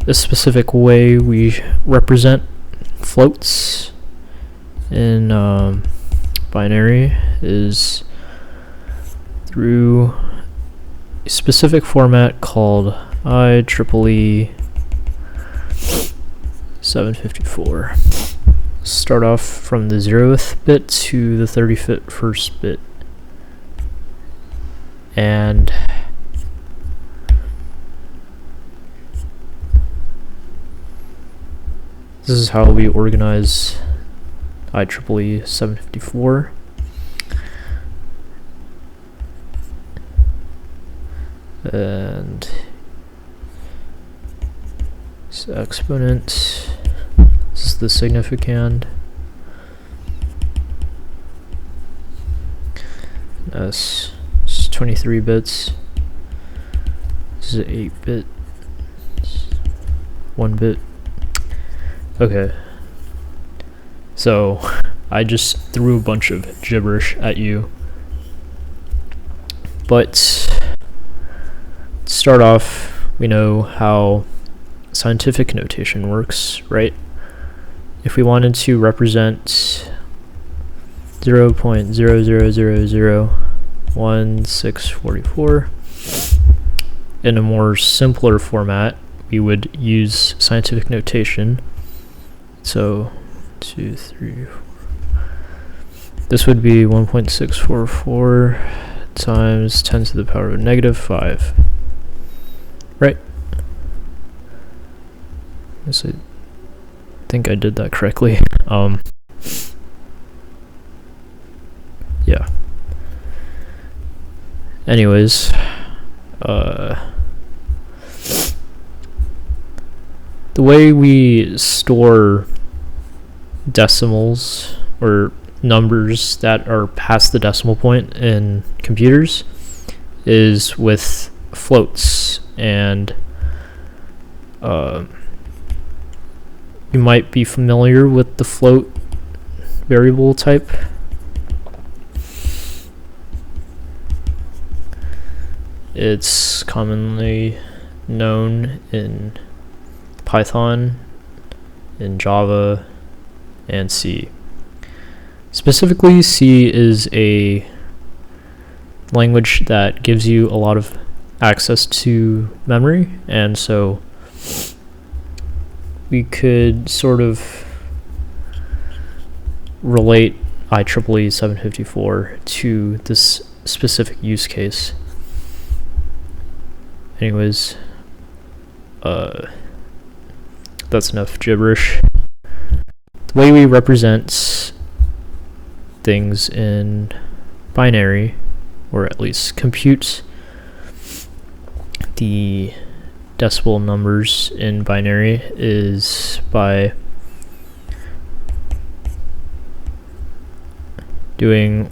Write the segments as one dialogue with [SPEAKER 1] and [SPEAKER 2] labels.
[SPEAKER 1] a specific way we represent floats in binary is through a specific format called IEEE 754. Start off from the 0th bit to the 31st bit, and this is how we organize IEEE 754. And this exponent, this is the significand, S is 23 bits, this is 8 bit, 1 bit. Okay, so I just threw a bunch of gibberish at you, but to start off, we know how scientific notation works, right? If we wanted to represent 0.00001644 in a more simpler format, we would use scientific notation. So 2, 3, 4. This would be 1.644 times 10 to the power of -5. Right? Yes, I think I did that correctly. Yeah. Anyways, the way we store decimals or numbers that are past the decimal point in computers is with floats, and you might be familiar with the float variable type. It's commonly known in Python, in Java, and C. Specifically, C is a language that gives you a lot of access to memory, and so we could sort of relate IEEE 754 to this specific use case. Anyways, that's enough gibberish. The way we represent things in binary, or at least compute the decimal numbers in binary, is by doing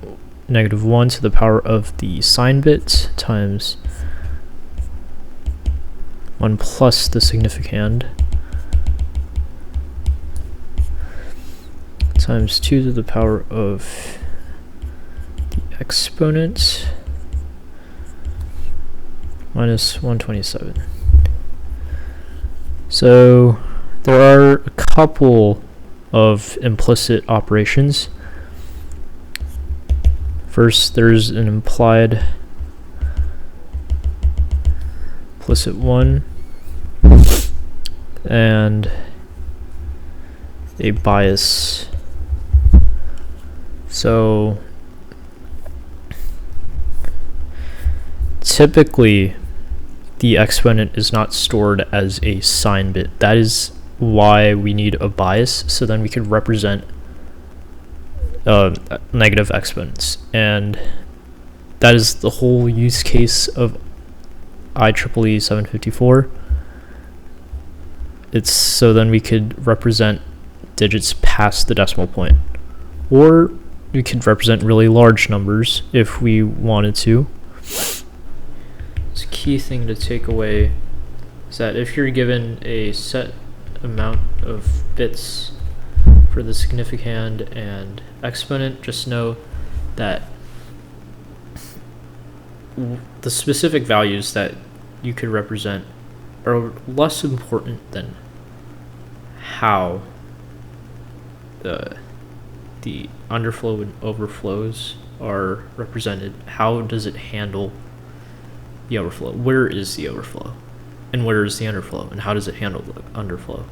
[SPEAKER 1] -1 to the power of the sign bit times 1 plus the significand times 2 to the power of the exponent minus 127. So there are a couple of implicit operations. First, there's an implicit 1 and a bias. So typically the exponent is not stored as a sign bit. That is why we need a bias, so then we could represent negative exponents, and that is the whole use case of IEEE 754. It's so then we could represent digits past the decimal point, or we could represent really large numbers if we wanted to. The key thing to take away is that if you're given a set amount of bits for the significand and exponent, just know that the specific values that you could represent are less important than how the underflow and overflows are represented. How does it handle the overflow? Where is the overflow? And where is the underflow? And how does it handle the underflow?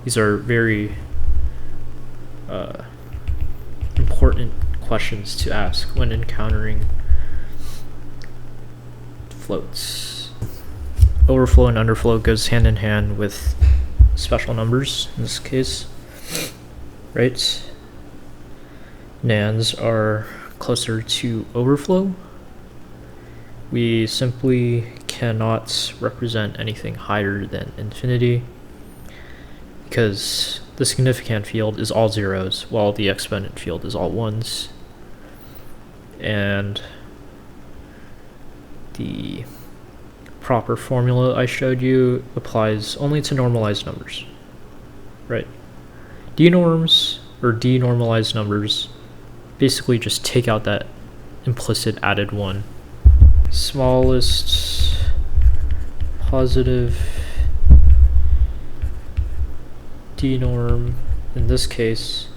[SPEAKER 1] These are very important questions to ask when encountering floats. Overflow and underflow goes hand in hand with special numbers in this case, right? Nands are closer to overflow. We simply cannot represent anything higher than infinity because the significand field is all zeros while the exponent field is all ones. And the proper formula I showed you applies only to normalized numbers, right? Denorms or denormalized numbers basically just take out that implicit added one. Smallest positive denorm in this case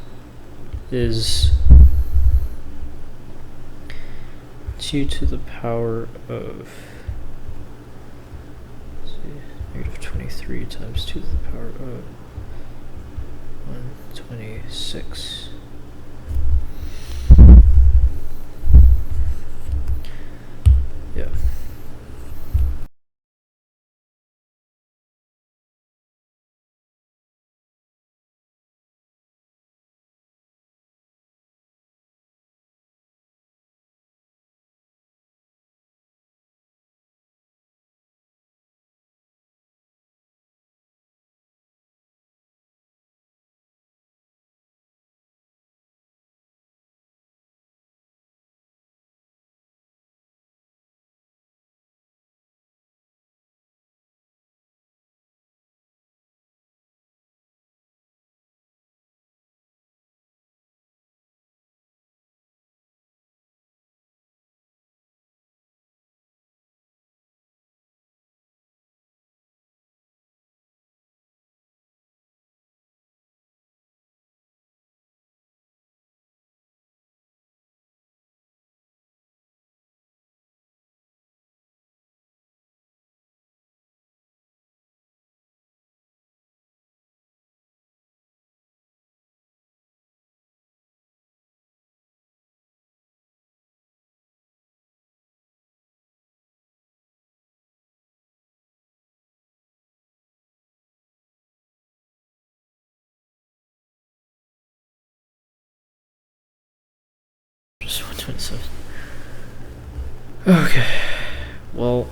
[SPEAKER 1] is 2 to the power of negative 23 times 2 to the power of 126. Yeah. Just 127. Okay. Well,